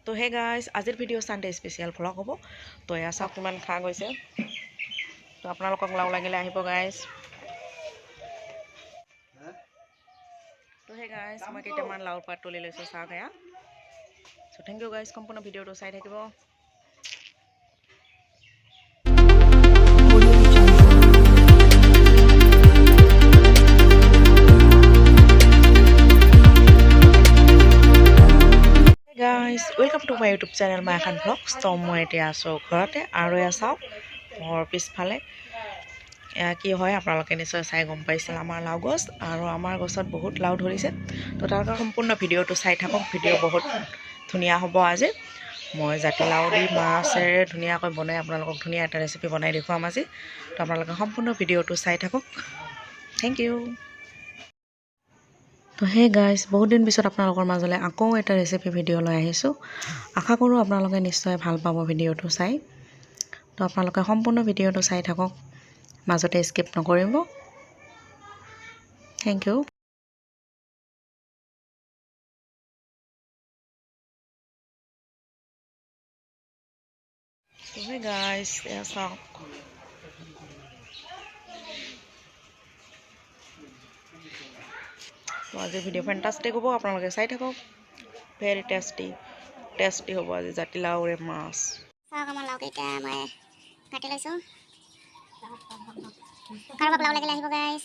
তো hey guys আজিৰ video' Sunday special vlog হ'ব। তো এয়া চাওক কিমান খা গৈছে। তো আপোনালোকক লাও লাগিলে আহিব গাইজ। তো হে গাইজ মই কেইটামান লাওৰ পাত তুলি লৈছোঁ চাওক এয়া। চ' থেংক ইউ গাইজ, সম্পূৰ্ণ ভিডিঅ'টো চাই থাকিব। Guys welcome to my YouTube channel Mayakhan vlogs. তো মই এতিয়া আছোঁ ঘৰতে আৰু এয়া চাওক মোৰ পিছফালে এয়া কি হয় আপোনালোকে নিশ্চয় চাই গম পাইছিল, আমাৰ লাও গছ আৰু আমাৰ গছত বহুত লাও ধৰিছে। তো তাৰ কাৰণে সম্পূৰ্ণ ভিডিঅ'টো চাই থাকক। ভিডিঅ' বহুত ধুনীয়া হ'ব। আজি মই জাতিলাও দি মাছেৰে ধুনীয়াকৈ বনাই আপোনালোকক ধুনীয়া এটা ৰেচিপি বনাই দেখুৱাম আজি। তো আপোনালোকে সম্পূৰ্ণ ভিডিঅ'টো চাই থাকক। Thank you. তো সেই গাইজ বহুত দিন পিছত আপোনালোকৰ মাজলৈ আকৌ এটা ৰেচিপি ভিডিঅ' লৈ আহিছোঁ। আশা কৰোঁ আপোনালোকে নিশ্চয় ভাল পাব ভিডিঅ'টো চাই। তো আপোনালোকে সম্পূৰ্ণ ভিডিঅ'টো চাই থাকক, মাজতে স্কিপ নকৰিব। Thank you. তো সেই গাইজ এয়া চাওক তো আজিৰ ভিডিঅ' ফেণ্টাষ্টিক হ'ব, আপোনালোকে চাই থাকক। ভেৰি টেষ্টি হ'ব আজি জাতিলাওৰে মাছ। চাওক আমাৰ লাওকেইটা মই কাটি লৈছোঁ। কাৰোবাক লাও লাগিলে আহিব গাইজ।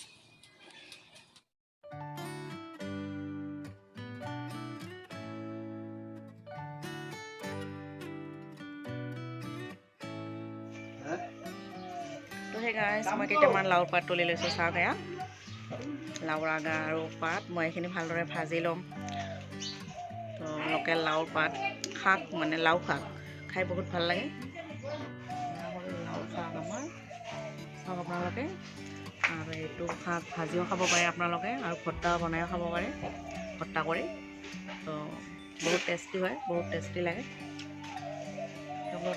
তো সেই গাইজ মই কেইটামান লাওৰ পাত তুলি লৈছোঁ চাওক এয়া। লাওৰ আগা আৰু পাত মই এইখিনি ভালদৰে ভাজি ল'ম। তো লোকেল লাওৰ পাত শাক মানে লাও শাক খাই বহুত ভাল লাগে। লাও শাক আমাৰ চাওক আপোনালোকে, আৰু এইটো শাক ভাজিও খাব পাৰে আপোনালোকে আৰু ভৰ্তা বনাইও খাব পাৰে, ভৰ্তা কৰি। তো বহুত টেষ্টি হয়, বহুত টেষ্টি লাগে।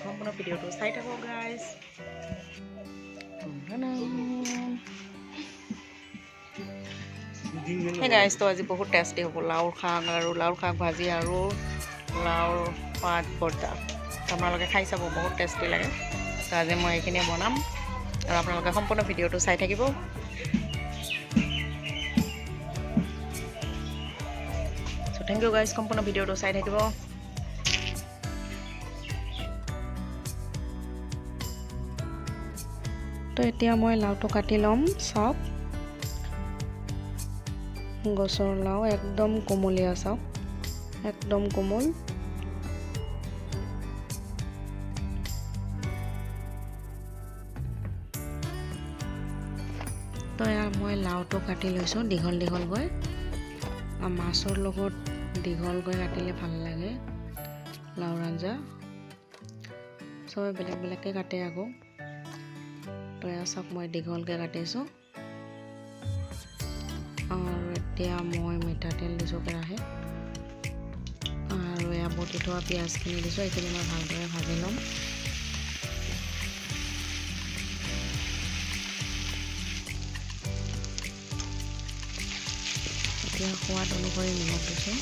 সম্পূৰ্ণ ভিডিঅ'টো চাই থাকক গাইজ। সেই গাইজ তো আজি বহুত টেষ্টি হ'ব লাওৰ শাক আৰু লাওৰ শাক ভাজি আৰু লাওৰ পাত ভৰ্তা। আপোনালোকে খাই চাব, বহুত টেষ্টি লাগে। তো আজি মই এইখিনিয়ে বনাম আৰু আপোনালোকে সম্পূৰ্ণ ভিডিঅ'টো চাই থাকিব। চ' থেংক ইউ গাইজ, সম্পূৰ্ণ ভিডিঅ'টো চাই থাকিব। তো এতিয়া মই লাওটো কাটি ল'ম। চাওক গছৰ লাও একদম কোমলীয়া, চাওক একদম কোমল। তো এয়া মই লাওটো কাটি লৈছোঁ দীঘল দীঘলকৈ। মাছৰ লগত দীঘলকৈ কাটিলে ভাল লাগে লাওৰ আঞ্জা। চবে বেলেগ বেলেগকৈ কাটে আকৌ। তো এয়া চাওক মই দীঘলকৈ কাটিছোঁ। আৰু এতিয়া মই মিঠাতেল দিছোঁ কেৰাহীত আৰু এয়া বটি থোৱা পিঁয়াজখিনি দিছোঁ। এইখিনি মই ভালদৰে ভাজি ল'ম। এতিয়া সোৱাদ অনুসৰি নিমখ দিছোঁ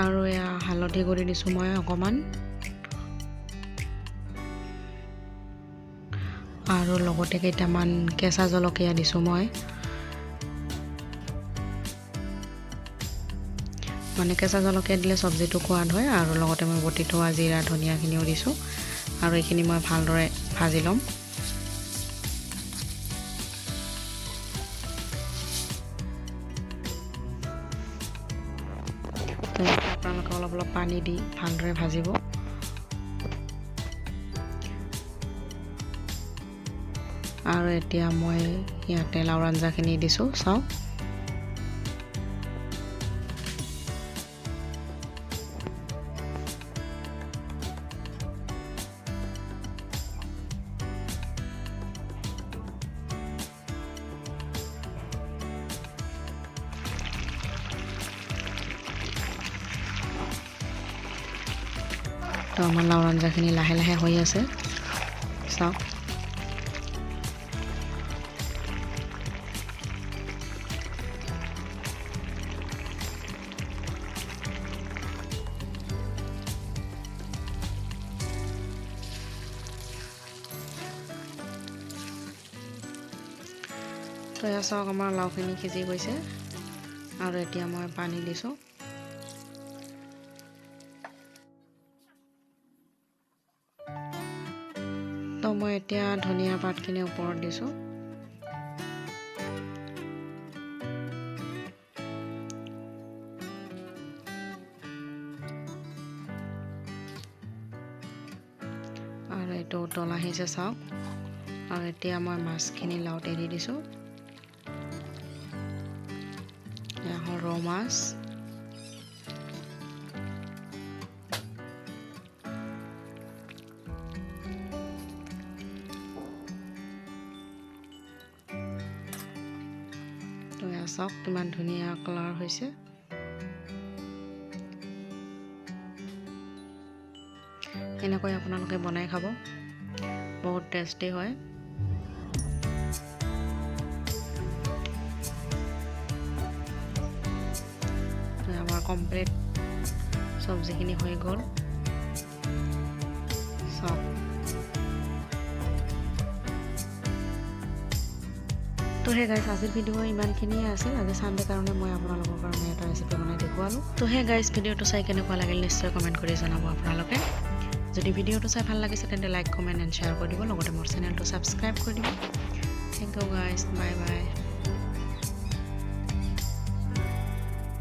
আৰু এয়া হালধি গুড়ি দিছোঁ মই অকণমান, আৰু লগতে কেইটামান কেঁচা জলকীয়া দিছোঁ মই। মানে কেঁচা জলকীয়া দিলে চব্জিটো সোৱাদ হয়। আৰু লগতে মই বটি থোৱা জিৰা ধনিয়াখিনিও দিছোঁ আৰু এইখিনি মই ভালদৰে ভাজি ল'ম। আপোনালোকে অলপ অলপ পানী দি ভালদৰে ভাজিব। আৰু এতিয়া মই ইয়াতে লাওৰ আঞ্জাখিনি দিছোঁ চাওক। তো আমাৰ লাওৰ আঞ্জাখিনি লাহে লাহে হৈ আছে চাওক। তো এয়া চাওক আমাৰ লাওখিনি সিজি গৈছে আৰু এতিয়া মই পানী দিছোঁ তো মই এতিয়া ধনিয়া পাতখিনি ওপৰত দিছোঁ আৰু এইটো উতল আহিছে চাওক আৰু এতিয়া মই মাছখিনি লাওত এৰি দিছোঁ এয়া হ'ল ৰৌ মাছ তো এয়া চাওক কিমান ধুনীয়া কালাৰ হৈছে এনেকৈ আপোনালোকে বনাই খাব বহুত টেষ্টি হয় আমাৰ কমপ্লিট চব্জিখিনি হৈ গ'ল চাওক তো হে গাইজ আজিৰ ভিডিঅ' ইমানখিনিয়ে আছিল আজি চানডে কাৰণে মই আপোনালোকৰ কাৰণে এটা ৰেচিপি বনাই দেখুৱালোঁ তো হে গাইজ ভিডিঅ'টো চাই কেনেকুৱা লাগিল নিশ্চয় কমেণ্ট কৰি জনাব আপোনালোকে যদি ভিডিঅ'টো চাই ভাল লাগিছে তেন্তে লাইক কমেণ্ট এণ্ড শ্বেয়াৰ কৰি দিব লগতে মোৰ চেনেলটো ছাবস্ক্ৰাইব কৰি দিব thank you guys bye by